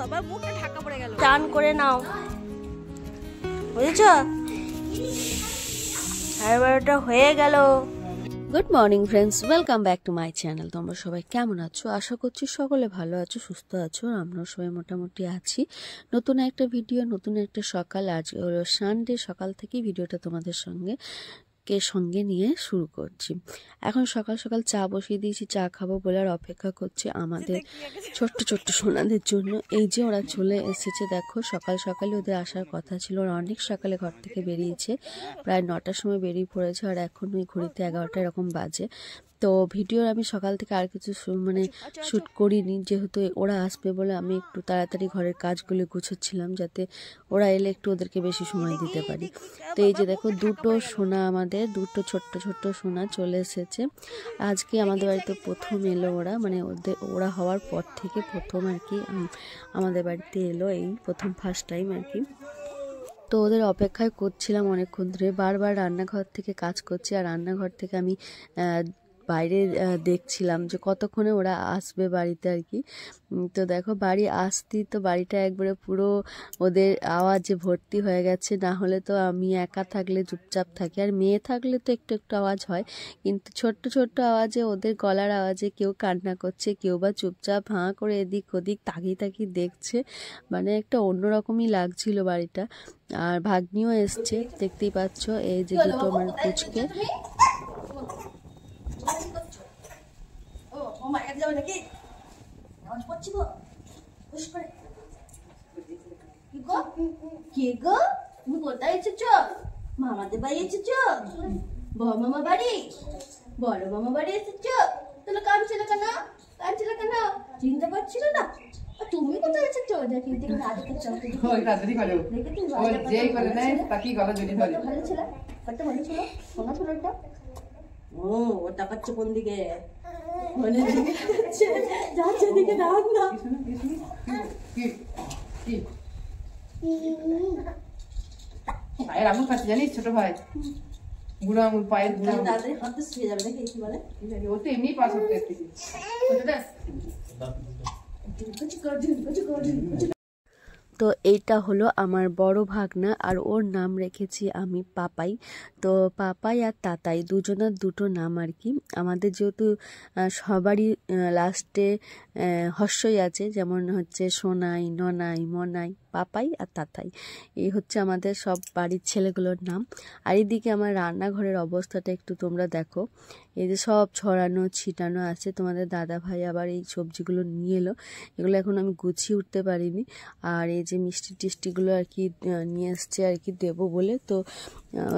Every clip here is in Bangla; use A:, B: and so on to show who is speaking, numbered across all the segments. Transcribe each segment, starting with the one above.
A: বাবা মুখটা ঢাকা পড়ে গেল। চান করে নাও বুঝেছো? 12:30 হয়ে গেল। Good morning friends, welcome back to my channel. তোমরা সবাই কেমন আছো? আশা করছি সকলে ভালো আছো, সুস্থ আছো। আমরাও সবাই মোটামুটি আছি। নতুন একটা ভিডিও, নতুন একটা সকাল। আজ হলো সানডে, সকাল থেকেই ভিডিওটা তোমাদের সঙ্গে নিয়ে শুরু করছি। এখন সকাল সকাল চা বসিয়ে দিয়েছি, চা খাবো বলে আর অপেক্ষা করছি আমাদের ছোট্ট ছোট্ট সোনাদের জন্য। এই যে ওরা চলে এসেছে, দেখো সকাল সকালে ওদের আসার কথা ছিল। ওরা অনেক সকালে ঘর থেকে বেরিয়েছে, প্রায় 9টার সময় বেরিয়ে পড়েছে, আর এখন ওই ঘড়িতে 11টা এরকম বাজে। তো ভিডিওর আমি সকাল থেকে আর কিছু শ্যুট করিনি, যেহেতু ওরা আসবে বলে আমি একটু তাড়াতাড়ি ঘরের কাজগুলো গুছোচ্ছিলাম, যাতে ওরা এলে একটু ওদেরকে বেশি সময় দিতে পারি। তো এই যে দেখো দুটো সোনা, আমাদের দুটো ছোট্ট ছোট্ট সোনা চলে এসেছে। আজকে আমাদের বাড়িতে প্রথম এলো ওরা, মানে ওরা হওয়ার পর থেকে প্রথম আর কি আমাদের বাড়িতে এলো, এই প্রথম ফার্স্ট টাইম আর কি। তো ওদের অপেক্ষায় করছিলাম অনেকক্ষণ ধরে, বারবার রান্নাঘর থেকে কাজ করছি, আর রান্নাঘর থেকে আমি বাইরে দেখছিলাম যে কতক্ষণে ওরা আসবে বাড়িতে আর কি। তো দেখো বাড়ি আসতেই তো বাড়িটা একবারে পুরো ওদের আওয়াজে ভর্তি হয়ে গেছে। না হলে তো আমি একা থাকলে চুপচাপ থাকি, আর মেয়ে থাকলে তো একটু একটু আওয়াজ হয়, কিন্তু ছোট্ট ছোট্ট আওয়াজে, ওদের গলার আওয়াজে কেউ কান্না করছে, কেউ বা চুপচাপ হাঁ করে এদিক ওদিক তাকিয়ে দেখছে। মানে একটা অন্যরকমই লাগছিল বাড়িটা। আর ভাগ্নিও এসছে, দেখতেই পাচ্ছ। এই যে দুটো আমার পুচকে।
B: তুমি কোথায় এসেছ? মামাদের বাড়ি এসেছ? বড় মামা বাড়ি, বড় মামা বাড়ি এসেছ? তাহলে কাঁদছিল কেন? চিনতে পারছিল না? তুমি কোথায় এসেছ? দেখি না দেখেছ? ভালো ছিল, কত ভালো ছিল, শোনা ছিল এটা। ও তাকাচ্ছে কোন দিকে? যাচ্ছে দিকে না।
C: পায়ের আঙুল খাচ্ছে জানিস ছোট ভাই, বুড়ো আঙুল পায়ের বুড়ো আঙুল।
B: তাড়াতাড়ি হাতে শুয়ে যাবে নাকি? কি বলে
C: ও তো এমনি পাস করতে
A: তো এইটা হলো আমার বড় ভাগনা, আর ওর নাম রেখেছি আমি পাপাই। তো পাপাই আর তাতাই দুজনের দুটো নাম আর কি। আমাদের যেহেতু সবারই লাস্টে হর্ষই আছে, যেমন হচ্ছে সোনাই, ননাই, মনাই, পাপাই আর তাতাই, এই হচ্ছে আমাদের সব বাড়ির ছেলেগুলোর নাম। আর এদিকে আমার রান্নাঘরের অবস্থাটা একটু তোমরা দেখো। এই যে সব ছড়ানো ছিটানো আছে। তোমাদের দাদা ভাই আবার এই সবজিগুলো নিয়ে এলো, এগুলো এখন আমি গুছিয়ে উঠতে পারিনি। আর এই যে মিষ্টি টিষ্টিগুলো আর কি নিয়ে এসছে আর কি দেবো বলে, তো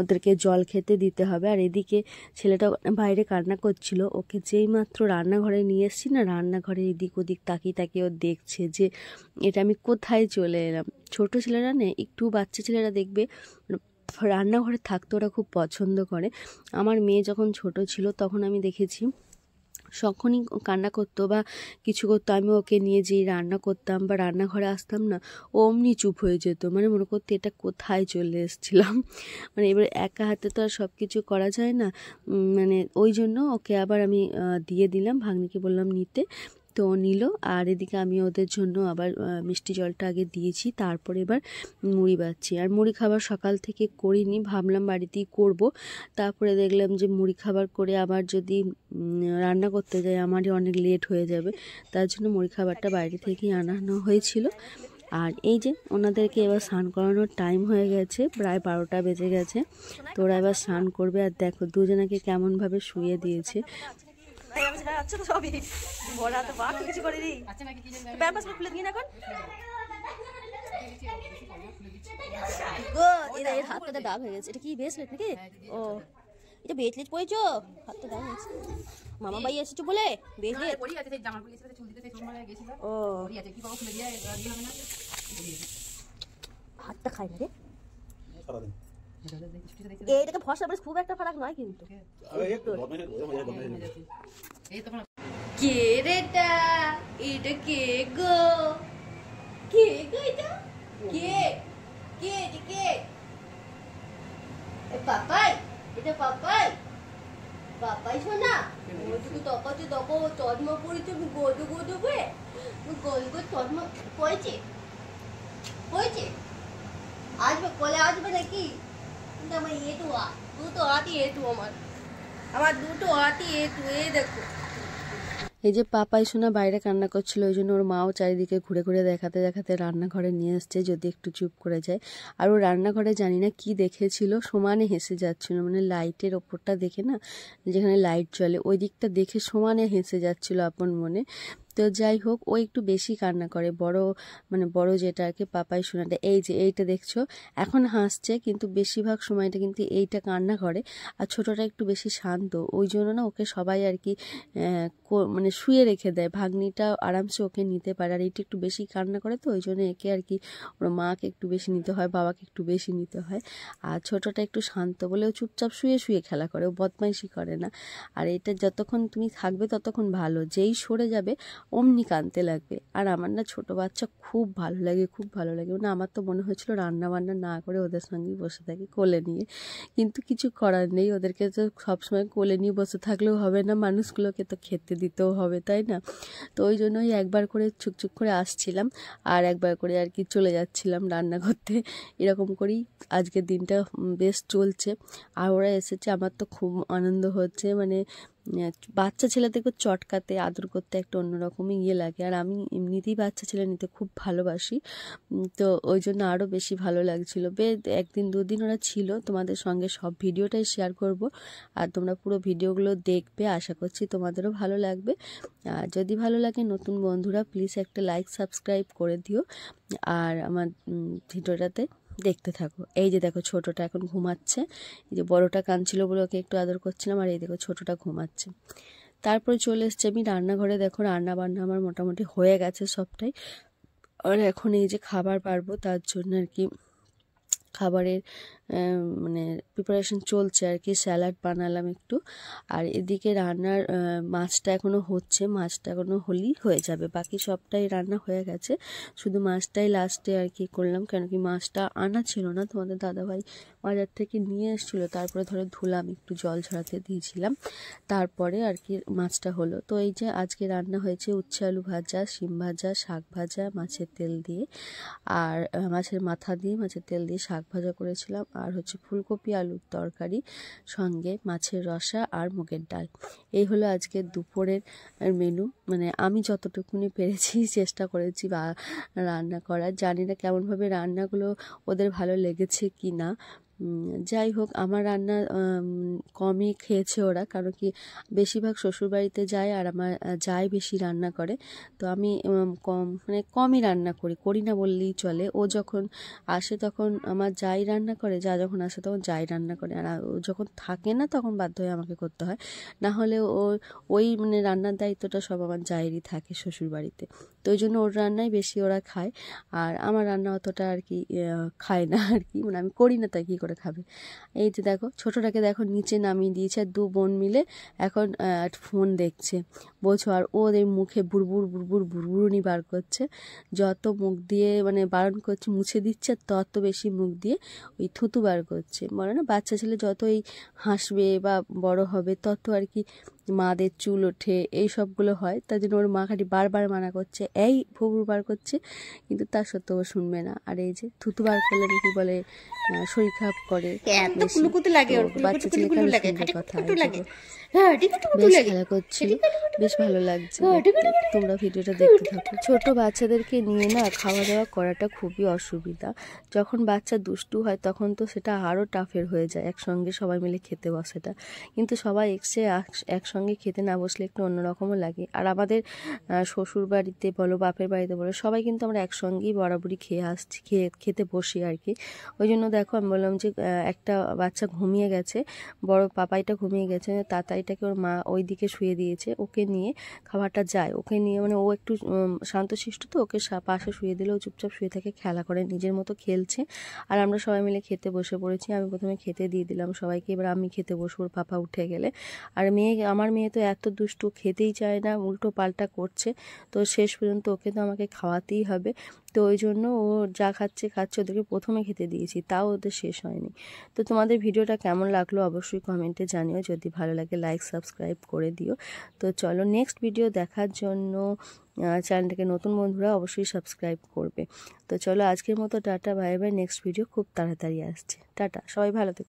A: ওদেরকে জল খেতে দিতে হবে। আর এদিকে ছেলেটা বাইরে কান্না করছিল, ওকে যেই মাত্র রান্নাঘরে নিয়ে এসছি না, রান্নাঘরে এদিক ওদিক তাকিয়ে ও দেখছে যে এটা আমি কোথায় চলে এলাম। ছোট ছেলেরা না, একটু বাচ্চা ছেলেরা দেখবে রান্নাঘরে থাকতে ওরা খুব পছন্দ করে। আমার মেয়ে যখন ছোট ছিল তখন আমি দেখেছি যখনই কান্না করতো বা কিছু করতো, আমি ওকে নিয়ে যেই রান্না করতাম বা রান্নাঘরে আসতাম না, ও অমনি চুপ হয়ে যেত, মানে মনে করতে এটা কোথায় চলে এসেছিলাম। মানে এবার একা হাতে তো আর সব কিছু করা যায় না, মানে ওই জন্য ওকে আবার আমি দিয়ে দিলাম, ভাগ্নিকে বললাম নিতে, তো নিল। আর এদিকে আমি ওদের জন্য আবার মিষ্টি জলটা আগে দিয়েছি, তারপরে এবার মুড়ি বাচ্ছি। আর মুড়ি খাবার সকাল থেকে করিনি, ভাবলাম বাড়িতেই করব। তারপরে দেখলাম যে মুড়ি খাবার করে আবার যদি রান্না করতে যাই আমারই অনেক লেট হয়ে যাবে, তার জন্য মুড়ি খাবারটা বাইরে থেকেই আনানো হয়েছিল। আর এই যে ওনাদেরকে এবার স্নান করানোর টাইম হয়ে গেছে, প্রায় 12টা বেজে গেছে। তো ওরা এবার স্নান করবে। আর দেখো দুজনাকে কেমনভাবে শুয়ে দিয়েছে। হাতটা দাগ হয়ে গেছে। এটা কি ব্রেসলেট নাকি? ও এটা ব্রেসলেট পরেছো? হাতটা দাগ হয়েছে। মামা বাড়ি এসেছো বলে ব্রেসলেট? ও হাতটা খাই না রে। এটাকে ফসা খুব একটা ফারাক নয় কিন্তু। কে রে এটা? এটা কে গো? কে গো এটা? কে কে কে? পাপাই, এটা পাপাই।
B: বাবাই শোনা ওইটুকু তকাতে তক চশমা পড়েছে আমি গোদো গোদো হয়ে গোল গোল চশমা পড়েছে পড়েছে আসবে কোলে আসবে নাকি কিন্তু আমার এটু দুটো হাতি এটু আমার দুটো হাতি এটু এই দেখো।
A: এই যে পাপাই সোনা বাইরে কান্না করছিল, ওই জন্য ওর মাও চারিদিকে ঘুরে ঘুরে দেখাতে দেখাতে রান্নাঘরে নিয়ে আসছে যদি একটু চুপ করে যায়। আর ও রান্নাঘরে জানি না কি দেখেছিল, সমানে হেসে যাচ্ছিল, মানে লাইটের ওপরটা দেখে না, যেখানে লাইট জ্বলে ওই দিকটা দেখে সমানে হেসে যাচ্ছিল আপন মনে। তো যাই হোক, ও একটু বেশি কান্না করে, বড় যেটা আর কি পাপাই সোনাটা, এই যে এইটা দেখছো এখন হাসছে, কিন্তু বেশিরভাগ সময়টা কিন্তু এইটা কান্না করে। আর ছোটটা একটু বেশি শান্ত, ওই জন্য না ওকে সবাই আর কি মানে শুয়ে রেখে দেয়, ভাগ্নিটা আরামসে ওকে নিতে পারে। আর এইটা একটু বেশি কান্না করে, তো ওই জন্য একে আর কি ওর মাকে একটু বেশি নিতে হয়, বাবাকে একটু বেশি নিতে হয়। আর ছোটটা একটু শান্ত বলে ও চুপচাপ শুয়ে শুয়ে খেলা করে, ও বদমাইশি করে না। আর এটা যতক্ষণ তুমি থাকবে ততক্ষণ ভালো, যেই সরে যাবে অমনি কাঁদতে লাগবে। আর আমার না ছোট বাচ্চা খুব ভালো লাগে, খুব ভালো লাগে, মানে আমার তো মনে হয়েছিল রান্না বান্না না করে ওদের সঙ্গেই বসে থাকি কোলে নিয়ে, কিন্তু কিছু করার নেই, ওদেরকে তো সবসময় কোলে নিয়ে বসে থাকলেও হবে না, মানুষগুলোকে তো খেতে দিতেও হবে, তাই না? তো ওই জন্যই একবার করে ছুকছুক করে আসছিলাম আর একবার করে আর কি চলে যাচ্ছিলাম রান্না করতে, এরকম করেই আজকের দিনটা বেশ চলছে। আর ওরা এসেছে, আমার তো খুব আনন্দ হচ্ছে, মানে বাচ্চা ছেলেদেরকে চটকাতে আদর করতে একটা অন্যরকমই লাগে। আর আমি এমনিতেই বাচ্চা ছেলে নিতে খুব ভালোবাসি, তো ওই জন্য আরও বেশি ভালো লাগছিল। একদিন দুদিন ওরা ছিল, তোমাদের সঙ্গে সব ভিডিওটাই শেয়ার করব, আর তোমরা পুরো ভিডিওগুলো দেখবে, আশা করছি তোমাদেরও ভালো লাগবে। আর যদি ভালো লাগে নতুন বন্ধুরা প্লিজ একটা লাইক সাবস্ক্রাইব করে দিও, আর আমার ভিডিওটাতে দেখতে থাকো। এই যে দেখো ছোটটা এখন ঘুমাচ্ছে, এই যে বড়টা কাঁদছিল বলে ওকে একটু আদর করছিলাম, আর এই দেখো ছোটটা ঘুমাচ্ছে। তারপরে চলে এসছে আমি রান্নাঘরে, দেখো রান্না বান্না আমার মোটামুটি হয়ে গেছে সবটাই। আর এখন এই যে খাবার পারবো, তার জন্য আর কি খাবারের মানে প্রিপারেশন চলছে আর কি, স্যালাড বানালাম একটু। আর এদিকে রান্নার মাছটা এখনও হচ্ছে, মাছটা এখনও হলেই হয়ে যাবে, বাকি সবটাই রান্না হয়ে গেছে, শুধু মাছটাই লাস্টে আর কি করলাম, কেন কি মাছটা আনা ছিল না, তোমাদের দাদাভাই বাজার থেকে নিয়ে এসেছিলো, তারপরে ধরে ধুলাম, একটু জল ঝরাতে দিয়েছিলাম, তারপরে আর কি মাছটা হলো। তো এই যে আজকে রান্না হয়েছে উচ্ছে আলু ভাজা, শিম ভাজা, শাক ভাজা, মাছের তেল দিয়ে, আর মাছের মাথা দিয়ে মাছের তেল দিয়ে শাক ভাজা করেছিলাম, আর হচ্ছে ফুলকপি আলুর তরকারি, সঙ্গে মাছের রসা আর মুগের ডাল। এই হলো আজকে দুপুরের মেনু, মানে আমি যতটুকুনি পেরেছি চেষ্টা করেছি বা রান্না করার, জানি না কেমনভাবে রান্নাগুলো ওদের ভালো লেগেছে কি না। যাই হোক, আমার রান্না কমই খেয়েছে ওরা, কারণ কি বেশিরভাগ শ্বশুরবাড়িতে যায় আর আমার যাই বেশি রান্না করে, তো আমি কমই রান্না করি না বললেই চলে। ও যখন আসে তখন আমার যাই রান্না করে, যা যখন আসে তখন যাই রান্না করে, আর ও যখন থাকে না তখন বাধ্য হয়ে আমাকে করতে হয়, না হলে ওই মানে রান্নার দায়িত্বটা সব আমার জায়েরই থাকে শ্বশুরবাড়িতে, তো ওই জন্য ওর রান্নাই বেশি ওরা খায়, আর আমার রান্না অতটা আর কি খায় না আর কি, মানে আমি করি না তাই কী করে খাবে। এই যে দেখো ছোটোটাকে দেখো নিচে নামিয়ে দিয়েছে, আর দু বোন মিলে এখন ফোন দেখছে, বলছো, আর ওদের মুখে বুড়বুড় বুড়বুড় বুড়বুড়নি বার করছে, যত মুখ দিয়ে মানে বারণ করছে মুছে দিচ্ছে, তত বেশি মুখ দিয়ে ওই থুতু বার করছে। বলে না বাচ্চা ছেলে যতই হাসবে বা বড় হবে তত আর কি মাদের চুল ওঠে, এই সবগুলো হয়, তার জন্য ওর মা খালি বারবার মানা করছে, এই ভুবুর বার করছে, কিন্তু তার সত্ত্বেও ও শুনবে না। আর এই যে থুতু বার করলে নাকি বলে শরীর খারাপ করে, বাচ্চা ছেলে কথা বেশ খেলা করছিল, বেশ ভালো লাগছে, তোমরা ভিডিওটা দেখতে থাকো। ছোট বাচ্চাদেরকে নিয়ে না খাওয়া দাওয়া করাটা খুবই অসুবিধা, যখন বাচ্চা দুষ্টু হয় তখন তো সেটা আরও টাফের হয়ে যায়, একসঙ্গে সবাই মিলে খেতে বসাটা, কিন্তু সবাই একসঙ্গে খেতে না বসলে একটু অন্যরকমও লাগে। আর আমাদের শ্বশুর বাড়িতে বলো বাপের বাড়িতে বলো সবাই কিন্তু আমরা একসঙ্গেই বরাবরই খেতে বসি আর কি। ওই জন্য দেখো আমি বললাম যে একটা বাচ্চা ঘুমিয়ে গেছে, বড় পাপাইটা ঘুমিয়ে গেছে, তাতাইটাকে ওর মা ওই দিকে শুয়ে দিয়েছে, ওকে নিয়ে খাবারটা যায়, ওকে নিয়ে মানে ও একটু শান্তশিষ্ট, তো ওকে পাশে শুয়ে দিলে ও চুপচাপ শুয়ে থাকে, খেলা করে, নিজের মতো খেলছে। আর আমরা সবাই মিলে খেতে বসে পড়েছি, আমি প্রথমে খেতে দিয়ে দিলাম সবাইকে, এবার আমি খেতে বসবো পাপা উঠে গেলে। আর আমার আমার মেয়ে তো এত দুষ্টু, খেতেই চায় না, উল্টো পাল্টা করছে। তো শেষ পর্যন্ত ওকে তো আমাকে খাওয়াতেই হবে। তো ওই জন্য ও যা খাচ্ছে ওদেরকে প্রথমে খেতে দিয়েছি, তাও ওদের শেষ হয়নি। তো তোমাদের ভিডিওটা কেমন লাগলো অবশ্যই কমেন্টে জানিও, যদি ভালো লাগে লাইক সাবস্ক্রাইব করে দিও। তো চলো নেক্সট ভিডিও দেখার জন্য চ্যানেলটাকে নতুন বন্ধুরা অবশ্যই সাবস্ক্রাইব করবে। তো চলো আজকের মতো tata, bye bye. Next video খুব তাড়াতাড়ি আসছে। টাটা, সবাই ভালো থেকো।